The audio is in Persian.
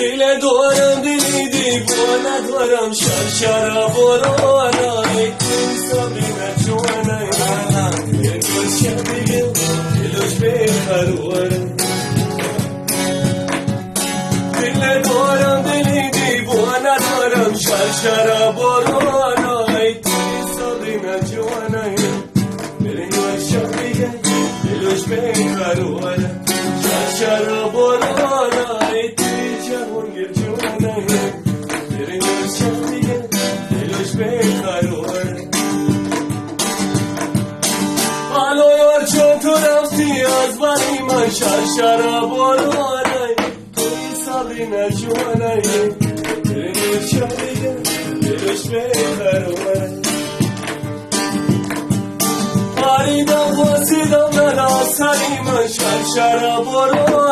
دل دارم دلی دیوانه دارم شرشر بارانه سابینه جوانه یه گوشه دیگه دلش بخرواره دل دارم دلی دیوانه دارم شرشر بارانه سابینه جوانه یه گوشه دیگه دلش بخرواره شرشر بارانه چون تو رفتی از بری من شرشر بارانه توی سالینه جوانه دلش شدیده دلش بخرواره پریدم واسیدم نداستنی من شرشر بارانه